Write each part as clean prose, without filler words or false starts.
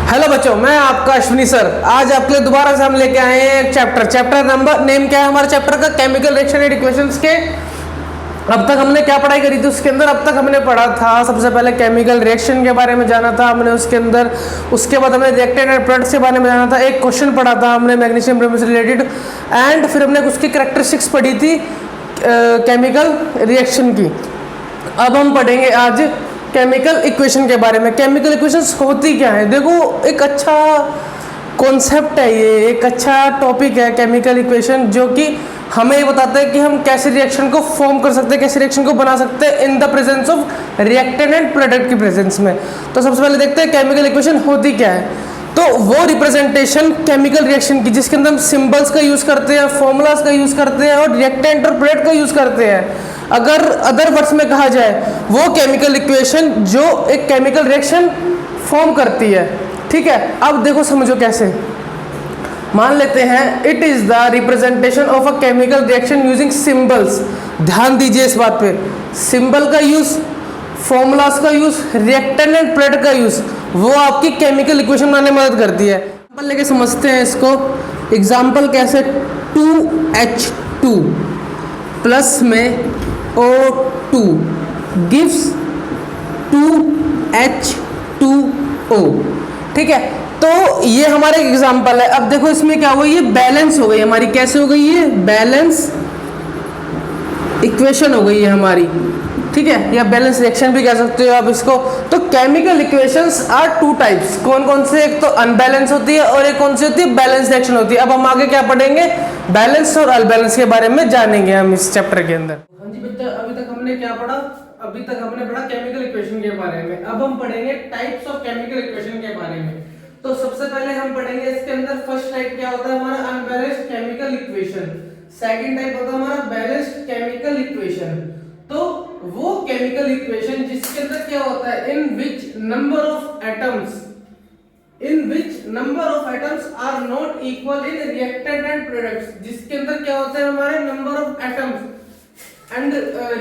Hello बच्चों, मैं आपका अश्विनी सर। आज आपके लिए दोबारा से हम लेके आए हैं एक चैप्टर नंबर नेम क्या है हमारे चैप्टर का? केमिकल रिएक्शन एंड इक्वेशंस के। अब तक हमने क्या पढ़ाई करी थी उसके अंदर? अब तक हमने पढ़ा था सबसे पहले केमिकल रिएक्शन के बारे में जाना था हमने उसके अंदर। उसके बाद हमने रिएक्टेंट एंड प्रोडक्ट्स के बारे में जाना था। एक क्वेश्चन पढ़ा था हमने मैग्नीशियम ब्रोमीन से रिलेटेड, एंड फिर हमने उसकी कैरेक्टरिस्टिक्स पढ़ी थी केमिकल रिएक्शन की। अब हम पढ़ेंगे आज केमिकल इक्वेशन के बारे में। केमिकल इक्वेशंस होती क्या है? देखो, एक अच्छा कॉन्सेप्ट है, ये एक अच्छा टॉपिक है केमिकल इक्वेशन, जो कि हमें ये बताता है कि हम कैसे रिएक्शन को फॉर्म कर सकते हैं, कैसे रिएक्शन को बना सकते हैं in the presence of reactant and product की प्रेजेंस में। तो सबसे पहले देखते हैं केमिकल इक्वेशन होती क्या है। तो वो रिप्रेजेंटेशन केमिकल रिएक्शन की जिसके अंदर हम सिंबल्स का यूज करते हैं, फॉर्मूलाज का यूज करते हैं और रिएक्टेंट और प्रोडक्ट का यूज करते हैं। अगर अदर वर्ड्स में कहा जाए, वो केमिकल इक्वेशन जो एक केमिकल रिएक्शन फॉर्म करती है। ठीक है, अब देखो समझो कैसे। मान लेते हैं it is the representation of a chemical reaction using symbols. ध्यान दीजिए इस बात पे, सिंबल का यूज, फॉर्मूलाज का यूज, रिएक्टेंट एंड प्रोडक्ट का यूज, वो आपकी केमिकल इक्वेशन बनाने में मदद करती है। एग्जाम्पल लेके समझते हैं इसको। एग्जाम्पल कैसे? 2H2 प्लस में O2 गिव्स 2H2O। ठीक है, तो ये हमारा एग्जाम्पल है। अब देखो इसमें क्या हुआ, ये बैलेंस हो गई हमारी। कैसे हो गई? ये बैलेंस इक्वेशन हो गई है हमारी। ठीक है, या बैलेंस रिएक्शन भी कह सकते हो आप इसको। तो chemical equations are two types. कौन कौन से? एक तो अनबैलेंस होती है और एक कौन सी होती है? बैलेंस रिएक्शन होती है। अब हम आगे क्या पढ़ेंगे? बैलेंस और अनबैलेंस के बारे में जानेंगे हम इस चैप्टर के अंदर। हाँ जी बच्चा, अभी तक हमने क्या पढ़ा? अभी तक हमने पढ़ा केमिकल इक्वेशन के बारे में। अब हम पढ़ेंगे टाइप्स ऑफ केमिकल इक्वेशन के बारे में। तो सबसे पहले हम पढ़ेंगे इसके अंदर फर्स्ट टाइप क्या होता है हमारा? Unbalanced chemical equation. Second type होता है हमारा बैलेंस्ड केमिकल इक्वेशन। तो वो केमिकल इक्वेशन जिसके अंदर क्या होता है? In which number of atoms are not equal in reactant and products. जिसके अंदर क्या होता है हमारे? Number of atoms and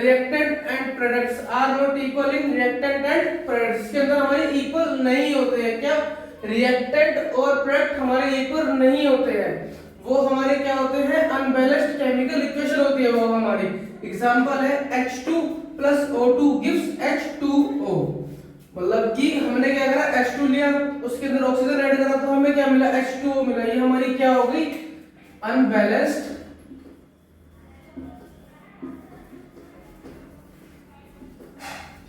reactant and products are not equal in reactant and products. इसके अंदर हमारे इक्वल नहीं होते हैं। क्या? रिएक्टेंट और प्रोडक्ट हमारे इक्वल नहीं होते हैं। वो हमारे क्या होते हैं? अनबैलेंस्ड केमिकल इक्वेशन होती है वो हमारी। एग्जांपल है H2 plus O2 gives H2O। मतलब कि हमने क्या करा? H2 लिया, उसके अंदर ऑक्सीजन ऐड करा, तो हमें क्या मिला? H2O मिला। ये हमारी क्या हो गई? अनबैलेंस्ड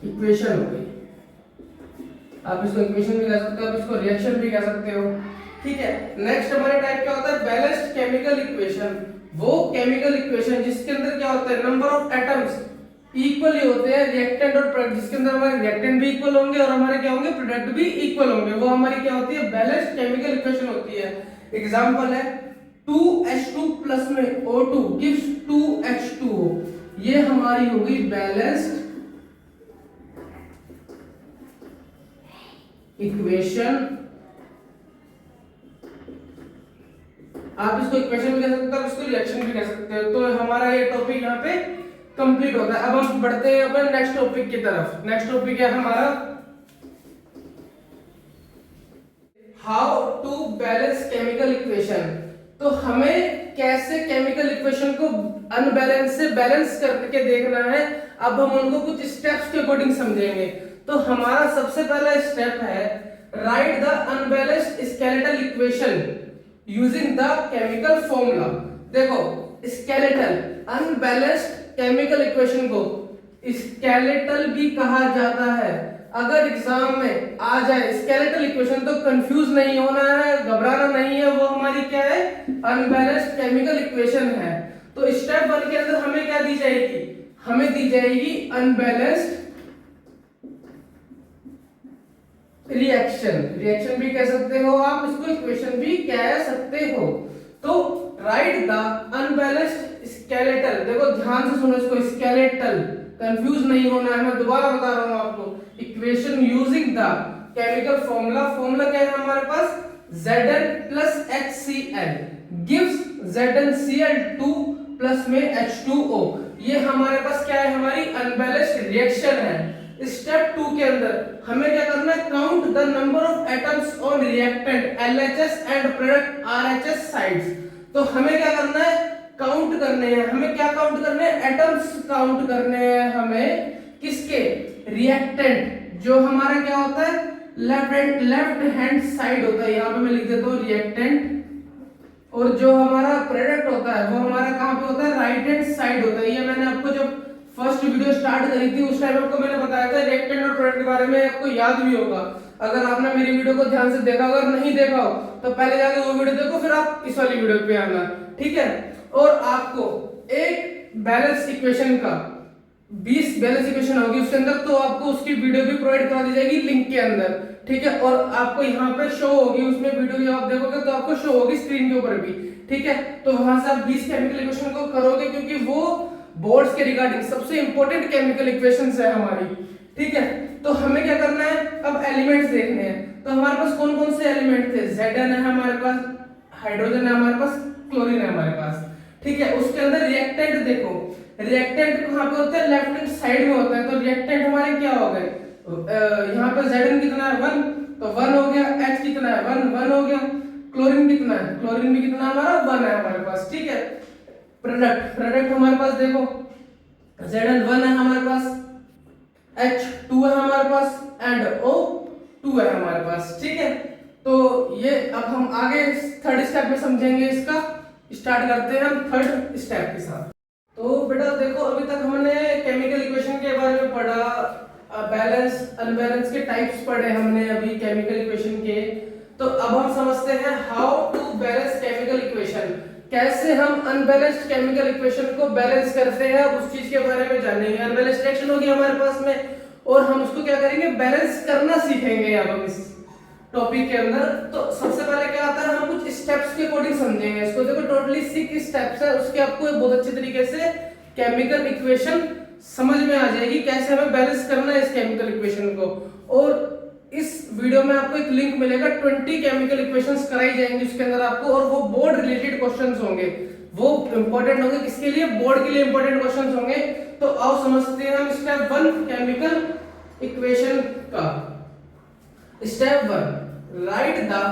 इक्वेशन हो गई। आप इसको इक्वेशन भी कह सकते हो, आप इसको रिएक्शन भी कह सकते हो। ठीक है, नेक्स्ट हमारे टाइप क्या होता है? Balanced chemical equation. वो केमिकल इक्वेशन जिसके अंदर क्या होता है? नंबर ऑफ एटम्स इक्वली होते हैं रिएक्टेंट और प्रोडक्ट। जिसके अंदर हमारे रिएक्टेंट भी इक्वल होंगे और हमारे क्या होंगे? प्रोडक्ट भी इक्वल होंगे। वो हमारी क्या होती है? बैलेंस्ड केमिकल इक्वेशन होती है। एग्जांपल है 2H2 प्लस में O2 गिव्स 2H2O। ये हमारी होगी बैलेंस्ड इक्वेशन। आप इसको इक्वेशन भी कह सकते हो, इसको रिएक्शन भी कह सकते हो। तो हमारा ये टॉपिक यहाँ पे कंप्लीट होता है। अब हम बढ़ते हैं अपने नेक्स्ट टॉपिक की तरफ। नेक्स्ट टॉपिक है हमारा how to balance chemical equation. तो हमें कैसे केमिकल इक्वेशन को अनबैलेंस से बैलेंस करके देखना है। अब हम उनको कुछ स्टेप्स के अकॉर्डिंग समझेंगे। तो हमारा सबसे पहला स्टेप है right the unbalanced skeletal equation using the chemical formula. देखो, स्केलेटल अनबैलेंस्ड केमिकल इक्वेशन को स्केलेटल भी कहा जाता है। अगर एग्जाम में आ जाए स्केलेटल इक्वेशन तो कंफ्यूज नहीं होना है, घबराना नहीं है। वो हमारी क्या है? अनबैलेंस्ड केमिकल इक्वेशन है। तो स्टेप 1 के अंदर हमें क्या दी जाएगी? हमें दी जाएगी अनबैलेंस्ड रिएक्शन भी कह सकते हो आप, इसको इक्वेशन भी कह सकते हो। तो राइट द अनबैलेंस्ड स्केलेटल। देखो ध्यान से सुनो इसको, स्केलेटल कंफ्यूज नहीं होना है। मैं दोबारा बता रहा हूं आपको। Equation using the chemical formula. Formula क्या है हमारे पास? Zn plus HCl gives ZnCl2 plus में H2O। ये हमारे पास क्या है? हमारी अनबैलेंस्ड रिएक्शन है। स्टेप 2 के अंदर हमें क्या करना है, count the number of atoms on reactant LHS and product RHS sides. तो हमें क्या करना है, काउंट करने हैं, हमें क्या काउंट करने हैं, एटम्स काउंट करने हैं हमें, किसके, रिएक्टेंट, जो हमारा क्या होता है लेफ्ट हैंड साइड होता है, यहाँ पे मैं लिख देता हूँ रिएक्टेंट, और जो हमारा प्रोडक्ट होता है वो हमारा कहाँ पे होता है, राइट हैंड साइड होता है। ये मैंने आपको जब फर्स्ट वीडियो स्टार्ट करी थी उस टाइम आपको मैंने बताया था रिएक्टेंट और प्रोडक्ट के बारे में, आपको याद भी होगा अगर आपने मेरी वीडियो को ध्यान से देखा, अगर नहीं देखा हो तो पहले जाके वो वीडियो देखो, फिर आप इस वाली वीडियो पे आना, ठीक है। और आपको एक बैलेंस इक्वेशन का 20 बैलेंस इक्वेशन होगी उसके अंदर, तो आपको उसकी वीडियो भी प्रोवाइड करा दी जाएगी लिंक के अंदर, ठीक है। और आपको यहाँ पे शो होगी, उसमें वीडियो जब आप देखोगे तो आपको शो होगी स्क्रीन के ऊपर भी, ठीक है। तो वहां से आप 20 केमिकल इक्वेशन को करोगे, क्योंकि वो बोर्ड्स के रिगार्डिंग सबसे इंपॉर्टेंट केमिकल इक्वेशंस है हमारी, ठीक है। तो हमें क्या करना है, अब एलिमेंट्स देखने हैं। तो हमारे पास कौन कौन से एलिमेंट थे, Zn है हमारे पास, हाइड्रोजन है हमारे पास, क्लोरीन है हमारे पास, ठीक है। उसके अंदर रिएक्टेंट देखो, रिएक्टेंट कहाँ पे होते हैं, लेफ्ट हैंड साइड में होता है। तो रिएक्टेंट हमारे क्या हो गए, यहाँ पे Zn कितना है 1, तो 1 हो गया, H कितना है 1 हो गया, क्लोरीन कितना है, क्लोरीन भी कितना हमारा 1 है हमारे पास, ठीक है। प्रोडक्ट हमारे पास देखो, Zn 1 है हमारे पास, H 2 है हमारे पास, एंड O 2 है हमारे पास, ठीक है। तो ये अब हम आगे थर्ड स्टेप में समझेंगे, इसका स्टार्ट करते हैं हम थर्ड स्टेप के साथ। तो बेटा देखो, अभी तक हमने केमिकल इक्वेशन के बारे में पढ़ा, बैलेंस अनबैलेंस के टाइप्स पढ़े हमने अभी केमिकल इक्वेशन के। तो अब हम समझते हैं how to balance chemical equation, कैसे हम अनबैलेंस्ड केमिकल इक्वेशन को बैलेंस करते हैं, अब उस चीज के बारे में जानेंगे। अनबैलेंस्ड रिएक्शन होगी हमारे पास में, और हम उसको क्या करेंगे, बैलेंस करना सीखेंगे अब हम इस टॉपिक के अंदर। तो सबसे पहले क्या आता है, हम कुछ स्टेप्स के अकॉर्डिंग समझेंगे इसको। देखो टोटली 6 स्टेप्स है, उसके आपको बहुत अच्छे तरीके से केमिकल इक्वेशन समझ में आ जाएगी, कैसे हमें बैलेंस करना है इस केमिकल इक्वेशन को। और इस वीडियो में आपको एक लिंक मिलेगा, 20 केमिकल इक्वेशंस कराई जाएंगी उसके अंदर आपको, और वो बोर्ड रिलेटेड क्वेश्चंस होंगे, वो इंपॉर्टेंट होंगे, किसके लिए, बोर्ड के लिए इंपॉर्टेंट क्वेश्चंस होंगे। तो आओ समझते हैं हम स्टेप 1 केमिकल इक्वेशन का। Step 1, right the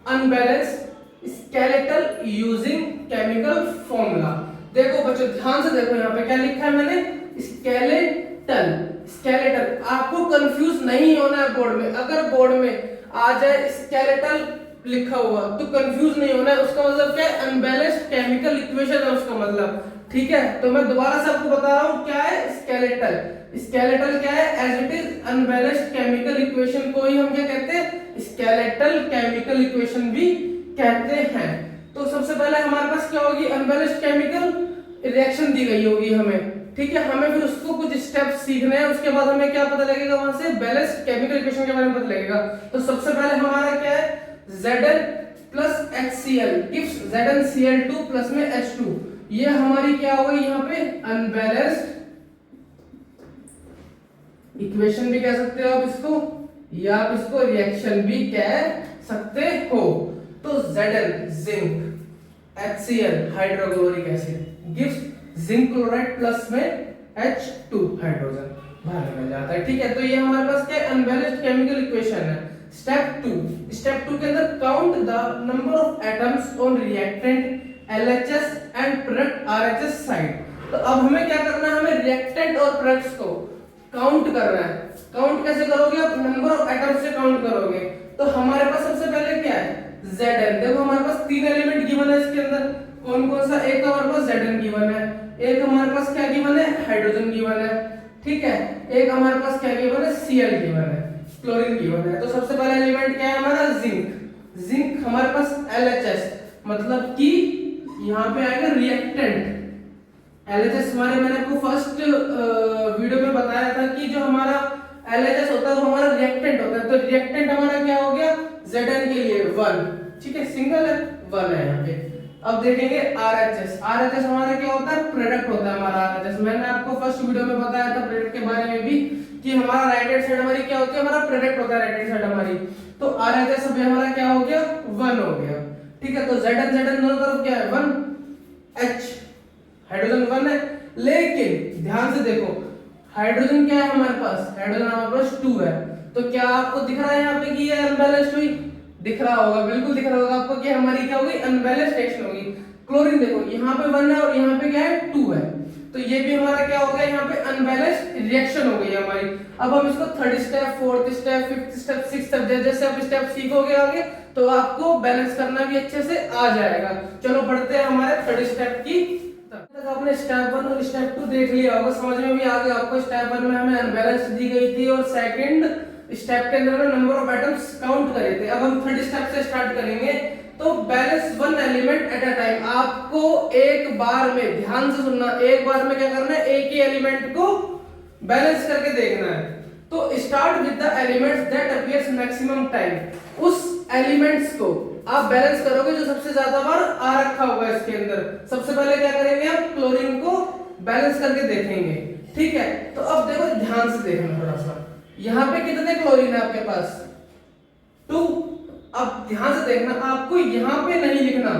unbalanced skeletal using chemical formula. देखो बच्चों ध्यान से देखो, यहाँ पे क्या लिखा है मैंने, स्केलेटल, स्केलेटल। आपको कंफ्यूज नहीं होना है बोर्ड में, अगर बोर्ड में आ जाए स्केलेटल लिखा हुआ तो कंफ्यूज नहीं होना है, उसका मतलब क्या है, अनबैलेंस्ड केमिकल इक्वेशन है उसका मतलब, ठीक है। तो मैं दोबारा से आपको बता रहा हूं क्या है स्केलेटल। स्केलेटल क्या है, as it is unbalanced chemical equation को ही हम क्या कहते हैं, स्केलेटल केमिकल इक्वेशन भी कहते हैं। तो सबसे पहले हमारे पास क्या होगी, अनबैलेंस्ड केमिकल रिएक्शन दी गई होगी हमें, ठीक है। हमें फिर उसको कुछ स्टेप्स सीखने हैं, उसके बाद हमें क्या पता लगेगा, वहां से बैलेंस्ड केमिकल इक्वेशन के बारे में पता लगेगा। तो सबसे पहले हमारा क्या है, Zn plus HCl gives ZnCl2 plus में H2। ये हमारी क्या हो गई यहाँ पे, अनबैलेंस्ड इक्वेशन भी कह सकते हो आप इसको, या आप इसको रिएक्शन भी कह सकते हो। तो Zn zinc, HCl hydrochloric acid gives zinc chloride plus में H2 हाइड्रोजन बाहर निकल जाता है, ठीक है। तो ये हमारे पास क्या अनबैलेंस्ड केमिकल इक्वेशन है। स्टेप 2 के अंदर count the number of atoms on reactant LHS and product RHS side. तो अब हमें क्या करना है, हमें रिएक्टेंट और प्रोडक्ट्स को काउंट करना है। काउंट कैसे करोगे आप, नंबर ऑफ एटम्स से काउंट करोगे। तो हमारे पास सबसे पहले क्या है, Zn। देखो हमारे पास 3 एलिमेंट गिवन है इसके अंदर, कौन कौन सा, एक हमारे पास Zn गिवन है, एक हमारे पास क्या गिवन है, हाइड्रोजन गिवन है, ठीक है। एक हमारे पास क्या गिवन है, Cl गिवन है, क्लोरीन गिवन है। तो सबसे पहला एलिमेंट क्या है हमारा, जिंक। जिंक हमारे पास LHS, मतलब कि यहाँ पे आएगा रिएक्टेंट। LHS हमारे, मैंने आपको फर्स्ट वीडियो में बताया था कि जो हमारा LHS होता है वो हमारा रिएक्टेंट होता है। तो रिएक्टेंट हमारा क्या हो गया, Zn के लिए 1, ठीक है, सिंगल है 1 है यहाँ पे। अब देखेंगे RHS। RHS हमारा क्या होता है, प्रोडक्ट होता है हमारा RHS। मैंने आपको फर्स्ट वीडियो में बताया था प्रोडक्ट के बारे में भी कि हमारा राइट हैंड साइड हमारी क्या होती है, हमारा प्रोडक्ट होता है राइट हैंड साइड हमारी। तो RHS अभी हमारा क्या हो गया, 1 हो गया, ठीक है। तो Zn दोनों तरफ क्या है 1, H हाइड्रोजन 1 है। लेकिन ध्यान से देखो, हाइड्रोजन क्या है हमारे पास, हाइड्रोजन हमारे पास 2 है। तो क्या आपको दिख रहा है यहाँ पे कि ये अनबैलेंस्ड हुई, दिख रहा होगा, बिल्कुल दिख रहा होगा आपको कि हमारी क्या होगी, अनबैलेंस्ड रिएक्शन होगी। क्लोरीन देखो यहाँ पे 1 है और यहाँ पे क्या है 2 है, तो ये भी हमारा क्या हो गया, यहाँ पे अनबैलेंस्ड रिएक्शन हो गई है हमारी। अब हम इसको third step, fourth step, fifth step, sixth step, जैसे आप स्टेप सीखोगे आगे तो आपको बैलेंस करना भी अच्छे से आ जाएगा। चलो बढ़ते हैं हमारे थर्ड स्टेप की। तब तक आपने स्टेप 1 और स्टेप 2 देख लिया होगा, समझ में भी आ गया आपको। स्टेप 1 में हमें अनबैलेंस्ड दी गई थी और सेकंड स्टेप के अंदर में नंबर ऑफ एटम्स काउंट करे थे। अब हम थर्ड स्टेप से स्टार्ट करेंगे। तो balance one element at a time, आपको एक बार में, ध्यान से सुनना, एक बार में क्या करना है, एक ही एलिमेंट को बैलेंस करके देखना है। तो start with the elements that appears maximum time, उस एलिमेंट्स को आप बैलेंस करोगे जो सबसे ज्यादा बार आ रखा होगा इसके अंदर। सबसे पहले क्या करेंगे, आप क्लोरीन को बैलेंस करके देखेंगे, ठीक है। तो अब देखो ध्यान से देखना थोड़ा सा, यहाँ पे कितने क्लोरीन है आपके पास, 2। अब ध्यान से देखना, आपको यहाँ पे नहीं लिखना,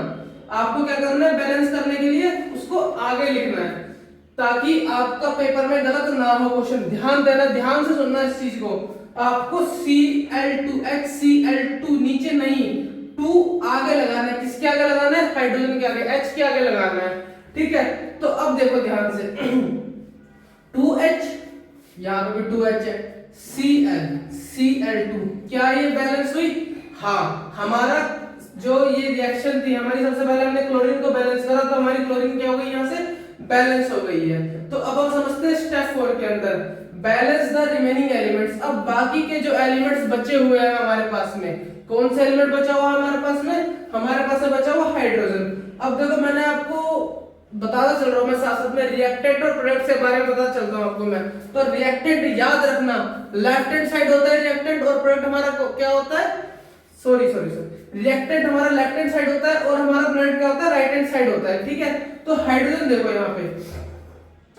आपको क्या करना है, बैलेंस करने के लिए उसको आगे लिखना है ताकि आपका पेपर में गलत ना हो क्वेश्चन। ध्यान देना, ध्यान से सुनना इस चीज को। आपको Cl2 HCl2 नीचे नहीं, 2 आगे लगाना है। किसके आगे लगाना है, हाइड्रोजन के आगे, H के आगे लगाना है, ठीक है। तो अब देखो ध्यान से 2H, यहाँ पे 2H है, Cl2, क्या ये बैलेंस हुई? हाँ, हमारा जो ये रिएक्शन थी हमारी, सबसे पहले हमने क्लोरीन को बैलेंस करा तो हमारी क्लोरीन क्या हो गई, यहाँ से बैलेंस हो गई है। तो अब हम समझते हैं स्टेप 4 के अंदर, बैलेंस द रिमेनिंग एलिमेंट्स। अब बाकी के जो एलिमेंट्स बचे हुए हैं हमारे पास में, कौन से एलिमेंट बचा हुआ है हमारे पास में, हमारे पास में बचा हुआ हाइड्रोजन। अब देखो मैंने आपको बताता चल रहा हूं, मैं साथ साथ में रिएक्टेंट और प्रोडक्ट के बारे में बताता चलता हूं आपको मैं। तो रिएक्टेंट याद रखना, लेफ्ट हैंड साइड होता है रिएक्टेंट और प्रोडक्ट हमारा क्या होता है, सॉरी रिएक्टेंट हमारा लेफ्ट हैंड साइड होता है और हमारा प्रोडक्ट क्या होता है, राइट हैंड साइड होता है, ठीक है। तो हाइड्रोजन देखो, यहाँ पे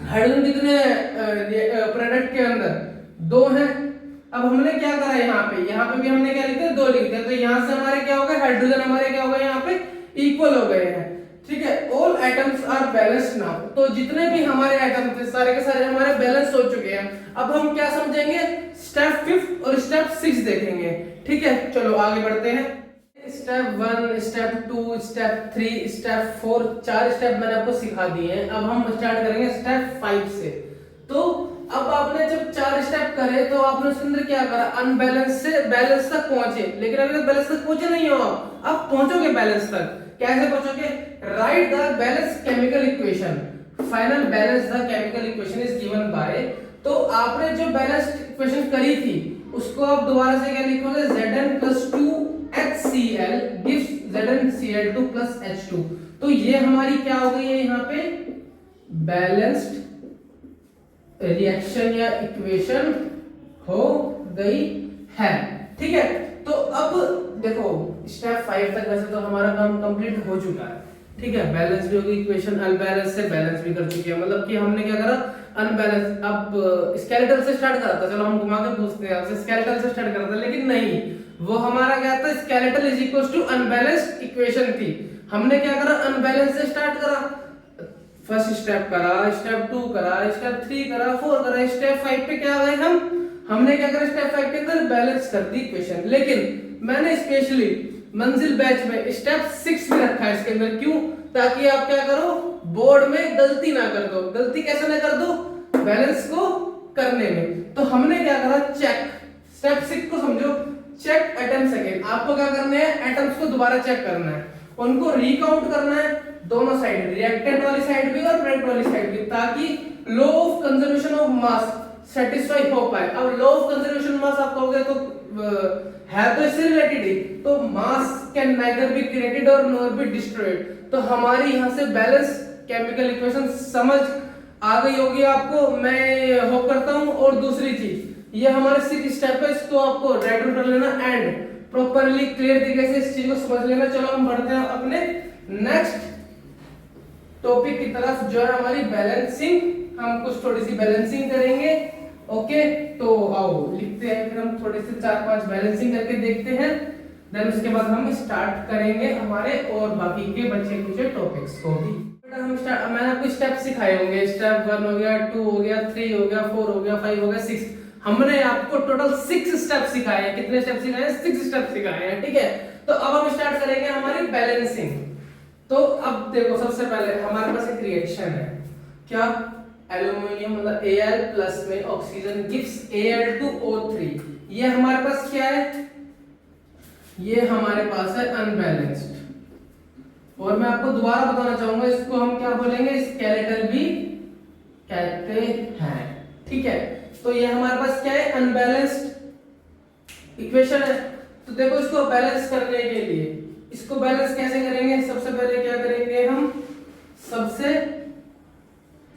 हाइड्रोजन कितने प्रोडक्ट के अंदर 2 हैं। अब हमने क्या करा, यहाँ पे भी हमने क्या लिखा, 2 लिख दिया। तो यहाँ से हमारे क्या हो गए, हाइड्रोजन हमारे क्या हो गए, यहाँ पे इक्वल हो गए हैं, ठीक है। All atoms are balanced now, तो जितने भी हमारे एटम थे सारे के सारे हमारे बैलेंस हो चुके हैं। अब हम क्या समझेंगे, स्टेप 5 और स्टेप 6 देखेंगे, ठीक है। चलो आगे बढ़ते हैं। Step 1, step 2, step 3, step 4, 4 step मैंने आपको सिखा दिए हैं। अब हम स्टार्ट करेंगे स्टेप 5 से। तो अब आपने जब 4 स्टेप करे तो आपने उसके अंदर क्या करा, अनबैलेंस से बैलेंस तक पहुंचे, लेकिन अभी तक बैलेंस तक पहुंचे नहीं हो आप पहुंचोगे बैलेंस तक। कैसे पहुंचोगे, right the balance chemical equation, final balance the chemical equation is given by. तो आपने जो बैलेंस इक्वेशन करी थी उसको आप दोबारा से क्या लिखोगे, Zn+2HCl gives ZnCl2 plus H2। तो ये हमारी क्या हो गई है, यहाँ पे बैलेंस्ड रिएक्शन या इक्वेशन हो गई है, ठीक है। तो अब देखो स्टेप 5 तक वैसे तो हमारा काम कंप्लीट हो चुका है, ठीक है। बैलेंस भी होगी इक्वेशन, अनबैलेंस से बैलेंस भी कर चुके हैं, मतलब कि हमने क्या करा, अनबैलेंस। अब स्केलेटल से स्टार्ट करा था, चलो हम घुमा के पूछते हैं आपसे, स्केलेटल से स्टार्ट करा था, लेकिन नहीं, वो हमारा क्या था, skeletal is equals to unbalanced equation थी। हमने क्या करा, अनबैलेंस से स्टार्ट करा, फर्स्ट स्टेप करा, स्टेप 2 करा, स्टेप 3 करा, 4 करा, स्टेप 5 पे क्या गए हमने क्या करा, स्टेप 5 के अंदर बैलेंस कर दी इक्वेशन। लेकिन मैंने स्पेशली मंजिल बैच में स्टेप 6 में रखा है इसके अंदर, क्यों, ताकि आप क्या करो, बोर्ड में गलती ना कर दो। गलती कैसे ना कर दो, बैलेंस को करने में। तो हमने क्या करा, चेक, स्टेप 6 को समझो, चेक एटम्स अगेन। आपको क्या करना है, एटम्स को दोबारा चेक करना है, उनको रिकाउंट करना है, दोनों साइड, रिएक्टेंट वाली साइड भी और प्रोडक्ट वाली साइड भी, ताकि law of conservation of mass satisfy हो पाए। अब लॉ ऑफ कंजर्वेशन मास आप कहोगे तो है तो इससे रिलेटेड ही, तो मास कैन नाइदर बी क्रिएटेड और नॉर बी डिस्ट्रॉयड। तो हमारी यहाँ से बैलेंस केमिकल इक्वेशन समझ आ गई होगी आपको, मैं होप करता हूँ। और दूसरी चीज, ये हमारे 6 स्टेप है, इसको आपको राइट डाउन कर लेना एंड प्रॉपर्ली क्लियर तरीके से इस चीज को समझ लेना। चलो हम बढ़ते हैं अपने नेक्स्ट टॉपिक की तरफ, जो है हमारी बैलेंसिंग। हम कुछ थोड़ी सी बैलेंसिंग करेंगे, ओके। तो आओ लिखते हैं, फिर हम थोड़े से 4-5 बैलेंसिंग करके देखते हैं, देन उसके बाद हम स्टार्ट करेंगे हमारे और बाकी के बचे कुछ टॉपिक्स को भी। मैंने आपको स्टेप सिखाए होंगे, स्टेप 1 हो गया, 2 हो गया, 3 हो गया, 4 हो गया, 5 हो गया, 6। हमने आपको टोटल 6 स्टेप सिखाए हैं। कितने स्टेप सिखाए हैं? 6 स्टेप सिखाए हैं, ठीक है। तो अब हम स्टार्ट करेंगे हमारी बैलेंसिंग। तो अब देखो, सबसे पहले हमारे पास एक रिएक्शन है, क्या? एल्यूमिनियम मतलब Al प्लस में ऑक्सीजन गिव्स Al2O3। ये हमारे पास क्या है? ये हमारे पास है अनबैलेंस्ड। और मैं आपको दोबारा बताना चाहूंगा, इसको हम क्या बोलेंगे? स्केलेटल भी कहते हैं, ठीक है। तो ये हमारे पास क्या है? अनबैलेंस्ड इक्वेशन है। तो देखो, इसको बैलेंस करने के लिए इसको बैलेंस कैसे करेंगे? सबसे पहले क्या करेंगे हम? सबसे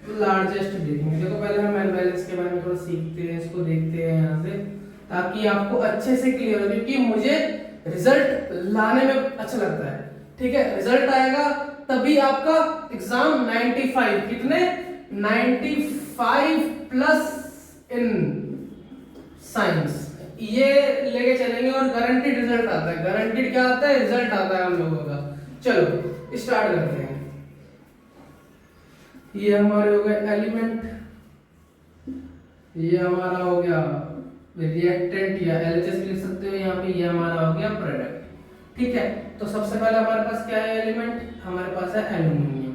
लार्जेस्ट देखेंगे। देखो, पहले हम अनबैलेंस के बारे में थोड़ा सीखते हैं, इसको देखते हैं यहाँ से, ताकि आपको अच्छे से क्लियर हो, क्योंकि मुझे रिजल्ट लाने में अच्छा लगता है, ठीक है। रिजल्ट आएगा तभी आपका एग्जाम 95 कितने 95 प्लस इन साइंस ये लेके चलेंगे और गारंटीड रिजल्ट आता है। गारंटीड क्या आता है? रिजल्ट आता है हम लोगों का। चलो स्टार्ट करते हैं। ये हमारे हो गए एलिमेंट, ये हमारा हो गया रिएक्टेंट या एलएचएस लिख सकते हो यहाँ पे, ये हमारा हो गया प्रोडक्ट, ठीक है। तो सबसे पहले हमारे पास क्या है? एलिमेंट हमारे पास है एल्यूमिनियम,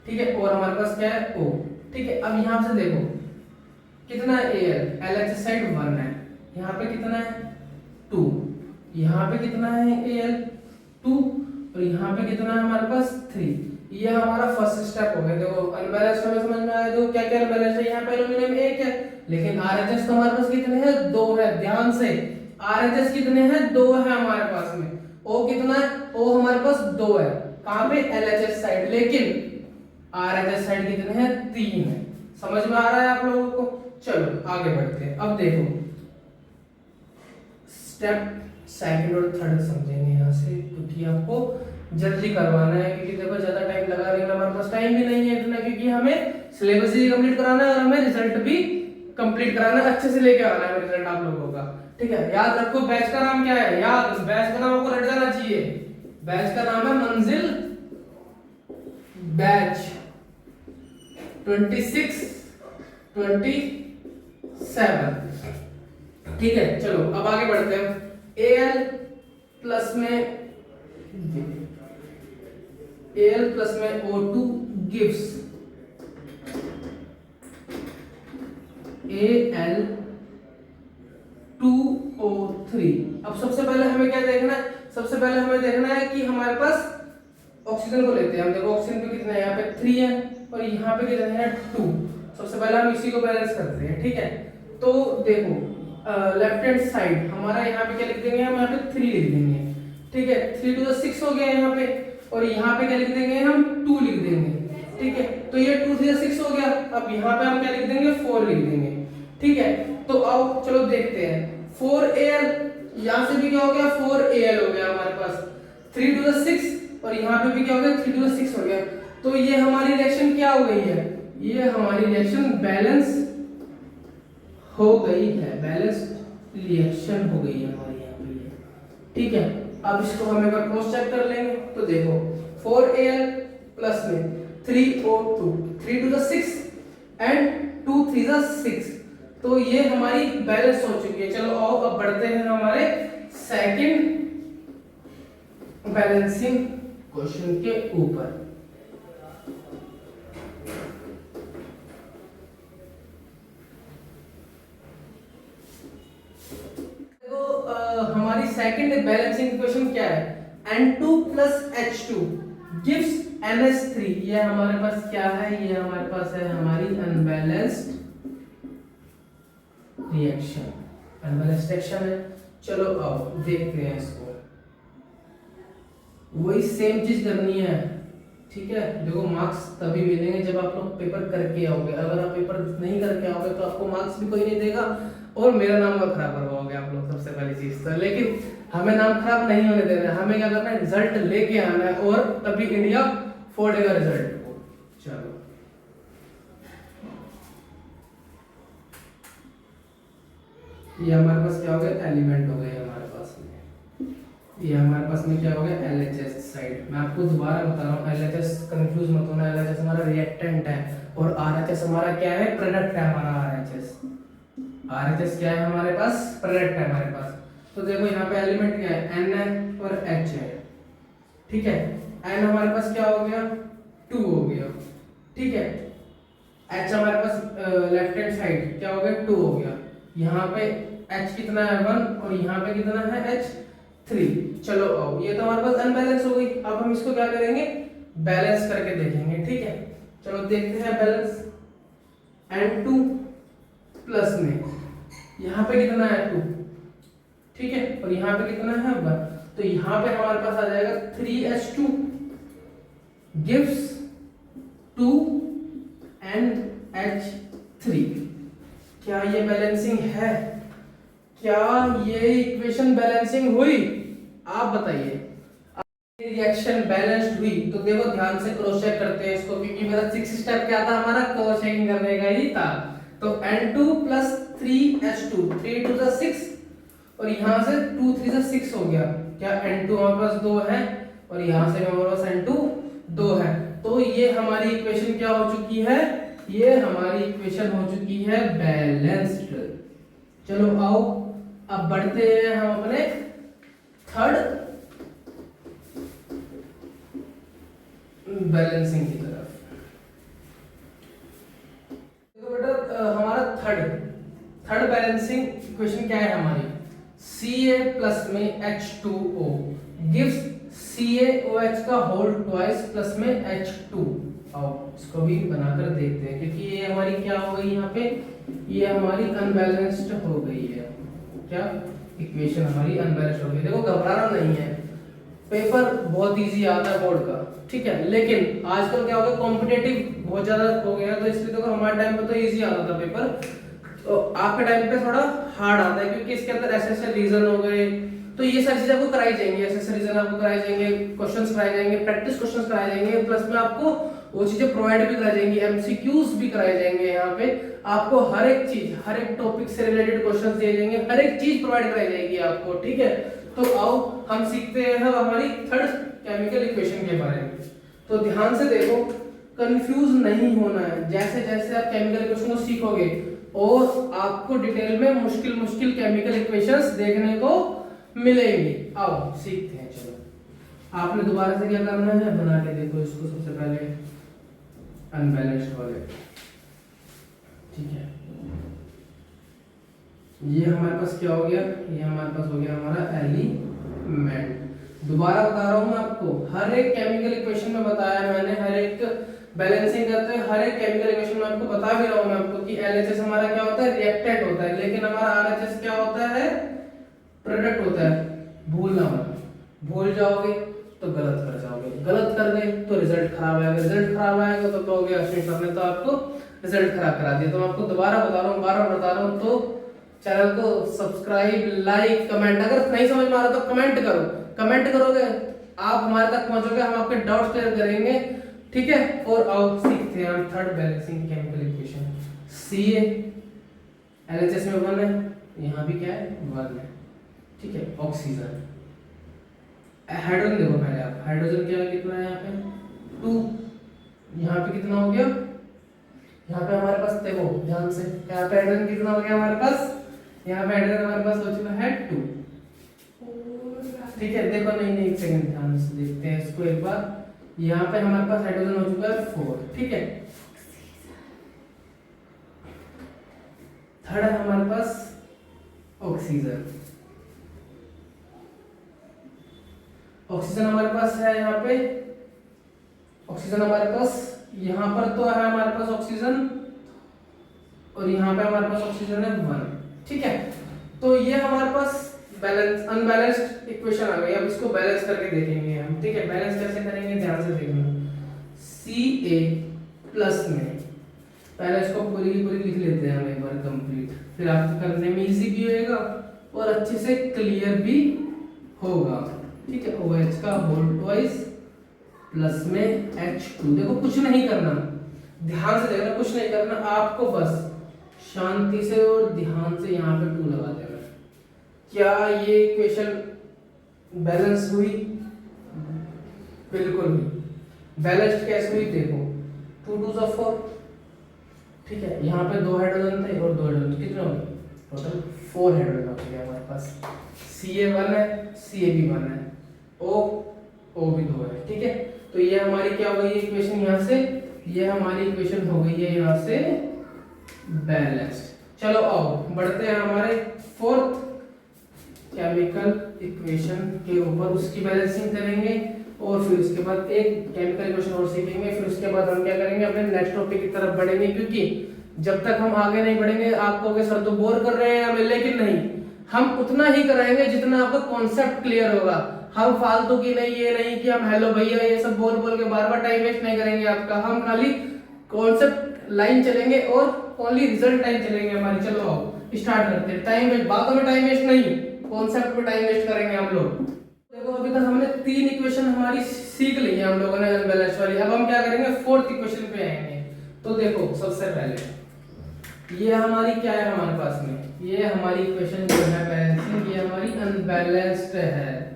ठीक है। और हमारे पास क्या है? O, ठीक है। अब यहाँ से देखो कितना है? Al, एलएचएस साइड 1 है, यहाँ पे कितना है? 2, यहाँ पे कितना है? Al 2, और यहाँ पे कितना है हमारे पास? 3। ये हमारा फर्स्ट स्टेप हो गया। देखो अनबैलेंस्ड हमें समझ में आया। तो क्या क्या अनबैलेंस्ड है? यहाँ पे एल्यूमिनियम 1 है, लेकिन आरएचएस तो हमारे पास कितने हैं? 2 है। ध्यान से, आरएचएस कितने हैं? 2 है हमारे पास में। O कितना है? O हमारे पास 2 है, कहां पे? LHS side. लेकिन आरएचएस साइड कितने हैं? 3 है। समझ में आ रहा है आप लोगों को? चलो आगे बढ़ते हैं। अब देखो स्टेप सेकंड और थर्ड समझेंगे यहाँ से, क्योंकि आपको जल्दी करवाना है। क्योंकि देखो ज्यादा टाइम लगा देंगे, हमारे पास टाइम भी नहीं है इतना, क्योंकि हमें सिलेबस भी कंप्लीट कराना है और हमें रिजल्ट भी कंप्लीट कराना है, अच्छे से लेके आना है रिजल्ट आप लोगों का, ठीक है। याद रखो बैच का नाम क्या है? याद, बैच का नाम आपको रट जाना चाहिए। बैच का नाम है मंजिल बैच 26 27, ठीक है। चलो अब आगे बढ़ते हैं। Al प्लस में O2 गिव्स Al2O3। अब सबसे पहले हमें क्या देखना है? सबसे पहले हमें देखना है कि हमारे पास ऑक्सीजन को लेते हैं हम। देखो ऑक्सीजन पे कितना है? यहाँ पे 3 है और यहाँ पे कितना है? 2। सबसे पहले हम इसी को बैलेंस करते हैं, ठीक है। तो देखो लेफ्ट हैंड साइड हमारा यहाँ पे क्या लिख देंगे? हम यहाँ पे 3 लिख देंगे, ठीक है। 3 to the 6 हो गया यहाँ पे, और यहाँ पे क्या लिख देंगे? हम 2 लिख देंगे, ठीक है। तो ये 2 to the 6 हो गया। अब यहाँ पे हम क्या लिख देंगे? 4 लिख देंगे, ठीक है। तो आओ चलो देखते हैं। 4Al, यहाँ से भी क्या हो गया? 4Al हो गया हमारे पास। 3 to the 6, और यहाँ पे भी क्या हो गया? 3 to the 6 हो गया। तो ये हमारी रिएक्शन क्या हो गई है? ये हमारी रिएक्शन बैलेंस हो गई है, बैलेंस रिएक्शन हो गई है हमारी यहाँ पे, ठीक है। अब इसको हम एक बार क्रॉस चेक कर लेंगे। तो देखो 4Al प्लस में 3O2, 3 to the 6 and 2 3 the 6, तो ये हमारी बैलेंस हो चुकी है। चलो आओ अब बढ़ते हैं हमारे सेकंड बैलेंसिंग क्वेश्चन के ऊपर। हमारी सेकंड बैलेंसिंग इक्वेशन क्या है? N2 plus H2 gives NH3। ये हमारे पास क्या है? ये हमारे पास है हमारी अनबैलेंस्ड रिएक्शन, अनबैलेंस्ड रिएक्शन है। चलो अब देखते हैं इसको। वही सेम चीज करनी है, ठीक है। देखो मार्क्स तभी मिलेंगे जब आप लोग पेपर करके आओगे। अगर आप पेपर नहीं करके आओगे तो आपको मार्क्स भी कोई नहीं देगा और मेरा नाम खराब करवाओगे आप लोग, सबसे पहली चीज तो। लेकिन हमें नाम खराब नहीं होने देना है, हमें क्या करना है? रिजल्ट लेके आना है, और तभी इंडिया फोड़ेगा रिजल्ट को। चलो ये हमारे पास क्या हो गया? एलिमेंट हो गए हमारे पास में। ये हमारे पास में क्या हो गया LHS साइड। मैं आपको दोबारा बता रहा हूँ, LHS कंफ्यूज मत होना, LHS हमारा रिएक्टेंट है और RHS हमारा क्या है, प्रोडक्ट है हमारा। RHS क्या है हमारे पास, प्रोडक्ट है हमारे पास। तो देखो यहाँ पे एलिमेंट क्या है, N है और H है, ठीक है। N हमारे पास क्या हो गया, 2 हो गया, ठीक है। H हमारे पास लेफ्ट हैंड साइड क्या हो गया, 2 हो गया। यहाँ पे H कितना है 1 और यहाँ पे कितना है H 3। चलो आओ, ये तो हमारे पास अनबैलेंस हो गई। अब हम इसको क्या करेंगे, बैलेंस करके देखेंगे, ठीक है। चलो देखते हैं बैलेंस। N2 प्लस में यहाँ पे कितना है 2, ठीक है, और यहाँ पे कितना है 1, तो यहाँ पे हमारे पास आ जाएगा 3H2 गिव्स 2NH3। क्या ये बैलेंसिंग है, क्या ये इक्वेशन बैलेंसिंग हुई, आप बताइए। रिएक्शन बैलेंस्ड हुई तो देखो ध्यान से क्रॉस चेक करते हैं इसको, क्योंकि मेरा 6 स्टेप क्या था हमारा, क्रॉस चेकिंग करने का ही था। तो N2 plus 3H2, 3 to the 6 और यहाँ से 2 3 से 6 हो गया। क्या N2 हमारे पास 2 है और यहाँ से हमारे पास N2 2 है। तो ये हमारी इक्वेशन क्या हो चुकी है, ये हमारी इक्वेशन हो चुकी है बैलेंस्ड। चलो आओ अब बढ़ते हैं हम अपने थर्ड बैलेंसिंग की तरफ। देखो बेटा हमारा थर्ड बैलेंसिंग इक्वेशन क्या है हमारी, Ca प्लस में H2O गिव्स CaOH का होल ट्वाइस प्लस में H2। आओ इसको भी बनाकर देखते हैं, क्योंकि ये हमारी क्या हो गई यहाँ पे, ये हमारी अनबैलेंस्ड हो गई है। क्या इक्वेशन हमारी अनबैलेंस्ड हो गई। देखो घबराना नहीं है, पेपर बहुत इजी आता है बोर्ड का, ठीक है, लेकिन आजकल क्या हो गया, कॉम्पिटेटिव बहुत ज्यादा हो गया, तो इसलिए देखो हमारे टाइम पे तो इजी आता था पेपर, तो आपके टाइम पे थोड़ा हार्ड आता है, क्योंकि इसके अंदर ऐसे रीजन हो गए, तो ये सारी चीजें आपको कराई जाएंगी, ऐसे रीजन आपको कराए जाएंगे, क्वेश्चंस कराए जाएंगे, प्रैक्टिस क्वेश्चंस कराए जाएंगे, प्लस में आपको वो चीजें प्रोवाइड भी कराई जाएंगी, एमसीक्यूज भी कराए जाएंगे। यहाँ पे आपको हर एक चीज, हर एक टॉपिक से रिलेटेड क्वेश्चंस दिए जाएंगे, हर एक चीज प्रोवाइड कराई जाएगी आपको, ठीक है। तो आओ हम सीखते हैं हमारी थर्ड केमिकल इक्वेशन के बारे में। तो ध्यान से देखो, कंफ्यूज नहीं होना है। जैसे जैसे आप केमिकल इक्वेशन को सीखोगे और आपको डिटेल में मुश्किल मुश्किल केमिकल इक्वेशंस देखने को मिलेंगी। आओ सीखते हैं। चलो आपने दोबारा से क्या करना है, बना के देखो इसको सबसे पहले अनबैलेंस्ड वाले, ठीक है। ये हमारे पास क्या हो गया, ये हमारे पास हो गया हमारा एलिमेंट। दोबारा बता रहा हूं मैं आपको, हर एक केमिकल इक्वेशन में बताया मैंने, हर एक बैलेंसिंग करते हैं, हर एक केमिकल इक्वेशन में आपको बता भी रहा हूं मैं आपको कि LHS हमारा क्या होता है, रिएक्टेंट होता है, लेकिन हमारा RHS क्या होता है, प्रोडक्ट होता है। भूलना मत, भूल जाओगे तो गलत कर जाओगे, गलत कर गए तो रिजल्ट खराब आएगा, रिजल्ट खराब आएगा तो कहोगे अश्विन सर ने तो आपको रिजल्ट खराब करा दिया। तो मैं आपको दोबारा बता रहा हूँ, बार बार बता रहा हूँ, तो चैनल को सब्सक्राइब, लाइक, कमेंट, अगर नहीं समझ में आ रहा तो कमेंट करो, कमेंट करोगे आप हमारे तक पहुंचोगे, हम आपके डाउट्स क्लियर करेंगे, ठीक है। और आओ सीखते हैं हम third balancing chemical equation. Ca LHS में 1 है, यहाँ भी क्या है 1 है, ठीक है। ऑक्सीजन, हाइड्रोजन देखो पहले आप, हाइड्रोजन क्या कितना है यहाँ पे 2, यहाँ पे कितना हो गया, यहाँ पे हमारे पास देखो ध्यान से, यहाँ पे हाइड्रोजन कितना हो गया हमारे पास, यहाँ पे हाइड्रोजन हमारे पास हो चुका है 2, ठीक है। देखो नहीं एक सेकंड ध्यान से देखते हैं इसको एक बार, यहाँ पे हमारे पास हाइड्रोजन हो चुका है 4, ठीक है। थर्ड है हमारे पास ऑक्सीजन, ऑक्सीजन हमारे पास है यहाँ पे, ऑक्सीजन हमारे पास यहाँ पर तो है हमारे पास ऑक्सीजन, और यहाँ पे हमारे पास ऑक्सीजन है 1, ठीक है। तो ये हमारे पास बैलेंस अनबैलेंस्ड इक्वेशन आ गई। अब इसको बैलेंस करके देखेंगे हम, ठीक है। बैलेंस कैसे करेंगे ध्यान से देखना। Ca प्लस में पहले इसको पूरी की पूरी लिख लेते हैं हम एक बार कंप्लीट, फिर आपको करने में इजी भी होएगा और अच्छे से क्लियर भी होगा, ठीक है। OH का होल ट्वाइस प्लस में H2। देखो कुछ नहीं करना, ध्यान से देखना, कुछ नहीं करना आपको, बस शांति से और ध्यान से यहाँ पे 2 लगा देना। क्या ये इक्वेशन बैलेंस हुई, बिल्कुल हुई। बैलेंस्ड कैसे हुई देखो, 2 2 जा 4, ठीक है। यहाँ पे 2 हाइड्रोजन थे और 2 हाइड्रोजन, कितने हो गए टोटल 4 हाइड्रोजन हो गए हमारे पास। Ca1 है, Ca भी 1 है, O भी 2 है, ठीक है। तो ये हमारी क्या हो गई इक्वेशन, यहाँ से ये हमारी इक्वेशन हो गई है यहाँ से बैलेंस्ड। चलो आओ बढ़ते हैं हमारे फोर्थ केमिकल इक्वेशन के ऊपर, उसकी बैलेंसिंग करेंगे और फिर उसके बाद एक केमिकल इक्वेशन और सीखेंगे। फिर उसके बाद हम क्या करेंगे, अपने नेक्स्ट टॉपिक की तरफ बढ़ेंगे, क्योंकि जब तक हम आगे नहीं बढ़ेंगे आप कहोगे सर तो बोर कर रहे हैं हमें, लेकिन नहीं, हम उतना ही कराएंगे जितना आपका कॉन्सेप्ट क्लियर होगा। हम फालतू की नहीं, ये नहीं कि हम हेलो भैया ये सब बोल बोल के बार बार टाइम वेस्ट नहीं करेंगे आपका। हम खाली कॉन्सेप्ट लाइन चलेंगे और ओनली रिजल्ट लाइन चलेंगे हमारी। चलो आओ स्टार्ट करते हैं। टाइम वेस्ट, बातों में टाइम वेस्ट नहीं, कॉन्सेप्ट पे टाइम वेस्ट करेंगे हम लोग। देखो अभी तक हमने 3 इक्वेशन हमारी सीख ली है हम लोगों ने अनबैलेंस वाली। अब हम क्या करेंगे, फोर्थ इक्वेशन पे आएंगे। तो देखो सबसे पहले ये हमारी क्या है हमारे पास में, ये हमारी इक्वेशन जो है बैलेंसिंग, ये हमारी अनबैलेंस्ड है।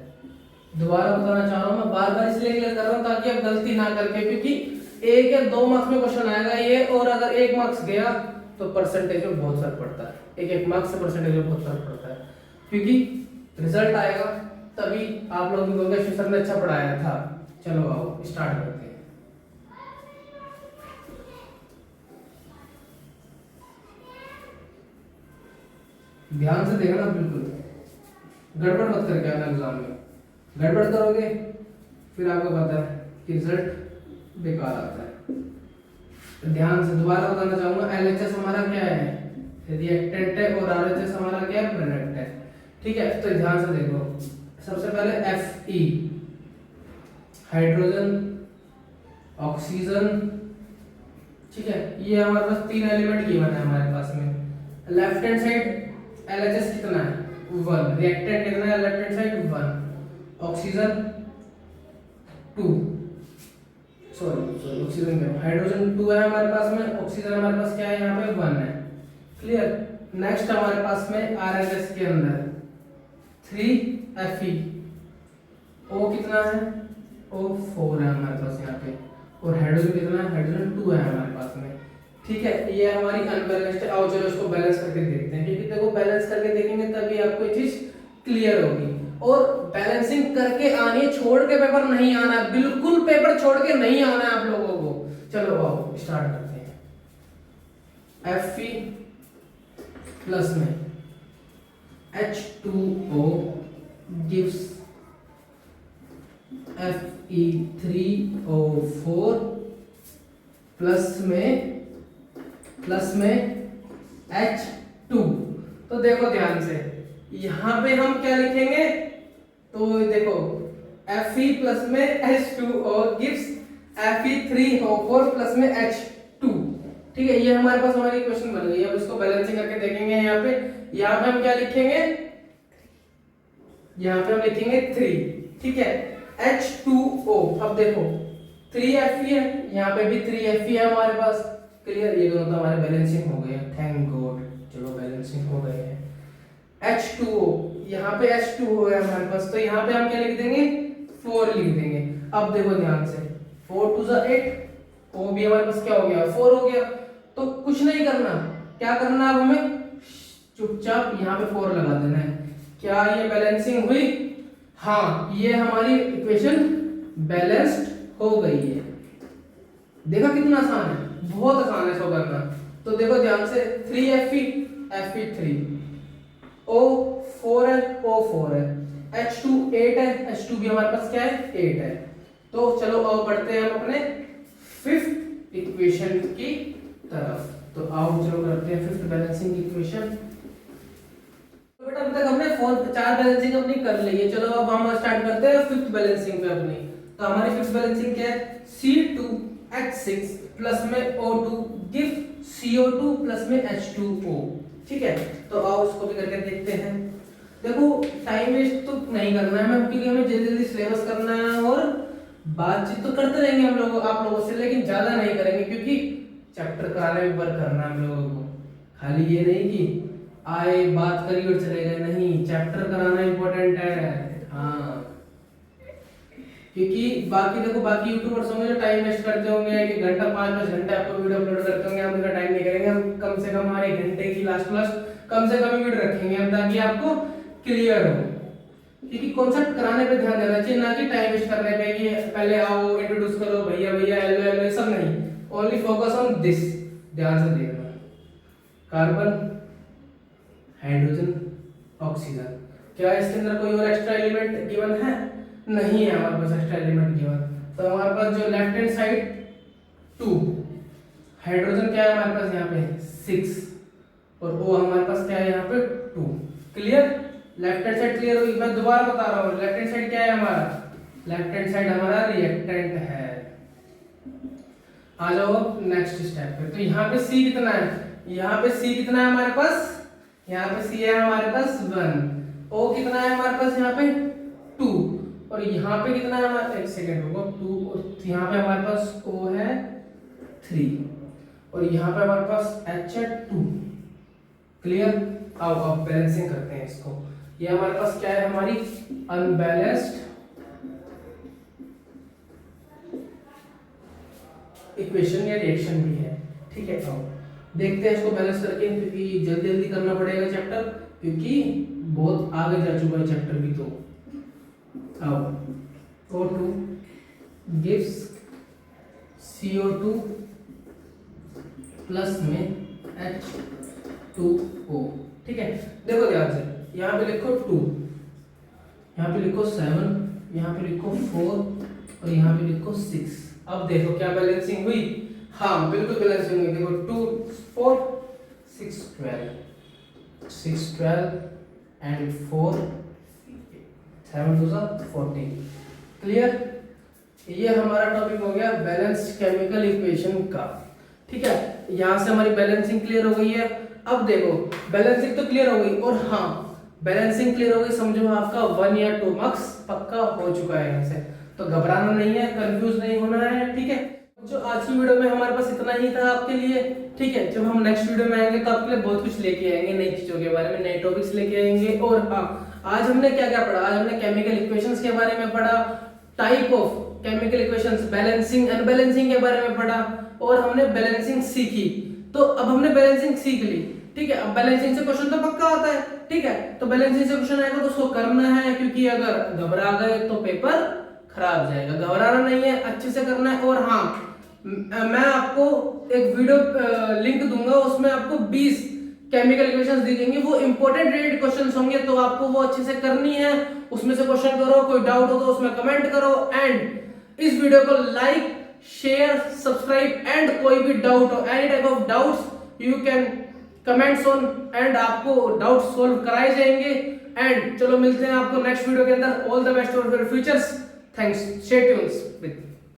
दोबारा बताना चाह रहा हूं मैं, बार बार इसलिए क्लियर कर रहा हूं ताकि आप गलती ना करके, क्योंकि 1 या 2 मार्क्स में क्वेश्चन आएगा ये, और अगर 1 मार्क्स गया तो परसेंटेज में बहुत फर्क पड़ता है। एक मार्क्स से परसेंटेज में बहुत फर्क पड़ता है, क्योंकि रिजल्ट आएगा तभी आप लोग भी कहोगे सर ने अच्छा पढ़ाया था। चलो आओ स्टार्ट करते हैं। ध्यान से देखना, बिल्कुल गड़बड़ मत करके आना एग्जाम में। गड़बड़ करोगे फिर आपको पता है कि रिजल्ट बेकार आता है। तो ध्यान से दोबारा बताना चाहूंगा, LHS हमारा क्या है, रिएक्टेंट है, और RHS हमारा क्या है, प्रोडक्ट है, ठीक है। तो ध्यान से देखो, सबसे पहले Fe हाइड्रोजन ऑक्सीजन, ठीक है। ये हमारे पास 3 एलिमेंट गिवन है हमारे पास में। लेफ्ट हैंड साइड LHS कितना है 1, रिएक्टेंट कितना है left hand side 1, oxygen 2, sorry oxygen क्या, हाइड्रोजन 2 है हमारे पास में, ऑक्सीजन हमारे पास क्या है यहाँ पे 1 है, क्लियर। नेक्स्ट हमारे पास में RHS के अंदर 3 Fe, O कितना है, O 4 है हमारे पास यहाँ पे, और हाइड्रोजन कितना है, हाइड्रोजन 2 है हमारे पास में, ठीक है। ये हमारी अनबैलेंस्ड है। आओ चलो इसको बैलेंस करके देखते हैं, क्योंकि देखो बैलेंस करके देखेंगे तभी आपको ये चीज क्लियर होगी। और बैलेंसिंग करके आनी है, छोड़ के पेपर नहीं आना है, बिल्कुल पेपर छोड़ के नहीं आना है आप लोगों को। चलो आओ स्टार्ट करते हैं। Fe प्लस में H2O gives Fe3O4 प्लस में H2। तो देखो ध्यान से, यहां पे हम क्या लिखेंगे, तो देखो Fe प्लस में H2O gives Fe3O4 प्लस में H2, ठीक है। ये हमारे पास हमारी क्वेश्चन बन गई है। अब इसको बैलेंसिंग करके देखेंगे। यहाँ पे हम क्या लिखेंगे, यहाँ पे हम लिखेंगे 3, ठीक है, H2O। अब देखो 3Fe है, यहाँ पे भी 3Fe है हमारे पास, क्लियर। ये दोनों तो हमारे बैलेंसिंग हो गए, थैंक गॉड, चलो बैलेंसिंग हो गए हैं। H2O, यहाँ पे H2O है हमारे पास, तो यहाँ पे हम क्या लिख देंगे, 4 लिख देंगे। अब देखो ध्यान से, 4 2 जा 8, O भी हमारे पास क्या हो गया, 4 हो गया। तो कुछ नहीं करना, क्या करना अब हमें, चुपचाप यहाँ पे 4 लगा देना है। क्या ये बैलेंसिंग हुई, हाँ, ये हमारी इक्वेशन बैलेंस्ड हो गई है। देखा कितना आसान है, बहुत आसान है इसको करना। तो देखो ध्यान से, 3Fe Fe3, O 4 है, O 4 है, H2 8 है, H2 भी हमारे पास क्या है, 8 है। तो चलो अब बढ़ते हैं हम अपने 5th इक्वेशन की तरफ। तो आओ चलो करते हैं 5th बैलेंसिंग इक्वेशन। तो बेटा अभी तक हमने 4 बैलेंसिंग अपनी कर ली है। चलो अब हम स्टार्ट करते हैं 5th बैलेंसिंग पे अपनी। तो हमारी 5th बैलेंसिंग क्या है, C2H6 प्लस में O2 गिव CO2 प्लस में H2O, ठीक है। तो आओ इसको भी करके देखते हैं। देखो टाइम वेस्ट तो नहीं करना है हमें, क्योंकि हमें जल्दी जल्दी सिलेबस करना है, और बातचीत तो करते रहेंगे हम लोग आप लोगों से, लेकिन ज्यादा नहीं करेंगे, क्योंकि चैप्टर कराने में वर्क करना है हम लोगों को। खाली ये नहीं कि आए बात करी और चले गए, नहीं, चैप्टर कराना इंपॉर्टेंट है। हाँ क्योंकि बाकी देखो बाकी यूट्यूबर्स होंगे जो टाइम वेस्ट करते होंगे, 1 घंटा 5-5 घंटे आपको वीडियो अपलोड करते होंगे, हम इतना टाइम नहीं करेंगे। हम कम से कम हमारे 1 घंटे की लास्ट कम से कम वीडियो रखेंगे हम, ताकि आपको क्लियर हो। क्योंकि कॉन्सेप्ट कराने पे ध्यान देना चाहिए, ना कि टाइम वेस्ट करने पे कि पहले आओ इंट्रोड्यूस करो भैया भैया एलो एलो, सब नहीं। ओनली फोकस ऑन दिस, ध्यान से देखना। कार्बन, हाइड्रोजन, ऑक्सीजन, क्या इसके अंदर कोई और एक्स्ट्रा एलिमेंट गिवन है? नहीं है हमारे पास एक्स्ट्रा एलिमेंट गिवन। तो हमारे पास जो लेफ्ट हैंड साइड 2, हाइड्रोजन क्या है हमारे पास यहाँ पे 6, और O हमारे पास क्या है यहाँ पे 2। Clear? Left hand side clear हुई? मैं दोबारा बता रहा हूँ, लेफ्ट हैंड साइड क्या है हमारा? लेफ्ट हैंड साइड हमारा रिएक्टेंट है। आ जाओ नेक्स्ट स्टेप पे। तो यहाँ पे C कितना है? यहाँ पे C कितना है हमारे पास? यहाँ पे C है हमारे पास 1। O कितना है हमारे पास यहाँ पे 2, और यहाँ पे कितना है हमारे, एक सेकेंड रुको, 2, और यहाँ पे हमारे पास O है 3, और यहाँ पे हमारे पास H है 2। क्लियर? आओ अब बैलेंसिंग करते हैं इसको। ये हमारे पास क्या है? हमारी अनबैलेंस्ड इक्वेशन या रिएक्शन भी है। ठीक है, आओ देखते हैं इसको बैलेंस करके, क्योंकि जल्दी जल्दी करना पड़ेगा चैप्टर, क्योंकि बहुत आगे जा चुका है चैप्टर भी। तो आओ, O2 gives CO2 प्लस में H2O। ठीक है, देखो ध्यान से, यहाँ पे लिखो 2, यहाँ पे लिखो 7, यहाँ पे लिखो 4, और यहाँ पे लिखो 6। अब देखो क्या बैलेंसिंग हुई? हाँ बिल्कुल बैलेंसिंग हुई। देखो 2 4 6 12, 6 12 एंड 4 7 2 14। क्लियर? ये हमारा टॉपिक हो गया बैलेंस्ड केमिकल इक्वेशन का। ठीक है, यहाँ से हमारी बैलेंसिंग क्लियर हो गई है। अब देखो बैलेंसिंग तो क्लियर हो गई, और हाँ बैलेंसिंग क्लियर हो गई, समझो आपका 1 या 2 मार्क्स पक्का हो चुका है यहाँ से। तो घबराना नहीं है, कंफ्यूज नहीं होना है। ठीक है, जो आज की वीडियो में हमारे पास इतना ही था आपके लिए। ठीक है, जब हम नेक्स्ट वीडियो में आएंगे तो आपके लिए बहुत कुछ लेके आएंगे, नई चीजों के बारे में, नए टॉपिक्स लेके आएंगे। और हाँ, आज हमने क्या क्या पढ़ा? आज हमने केमिकल इक्वेशंस के बारे में पढ़ा, type of chemical equations, balancing unbalancing के बारे में पढ़ा, और हमने बैलेंसिंग सीखी। तो अब हमने बैलेंसिंग सीख ली। ठीक है, अब बैलेंसिंग से क्वेश्चन तो पक्का आता है। ठीक है, तो बैलेंसिंग से क्वेश्चन आएगा तो उसको करना है, क्योंकि अगर घबरा गए तो पेपर खराब जाएगा। घबराना नहीं है, अच्छे से करना है। और हाँ, मैं आपको एक वीडियो लिंक दूंगा, उसमें आपको 20 केमिकल इक्वेशंस दी जाएंगी। वो इंपॉर्टेंट रिलेटेड क्वेश्चंस होंगे, तो आपको वो अच्छे से करनी है। उसमें से क्वेश्चन करो, कोई डाउट हो तो उसमें कमेंट करो। एंड इस वीडियो को लाइक, शेयर, सब्सक्राइब, एंड कोई भी डाउट हो, any type of doubts you can comments on, and आपको डाउट सोल्व कराए जाएंगे। एंड चलो मिलते हैं आपको नेक्स्ट वीडियो के अंदर। All the best for your futures. Thanks, stay tunes with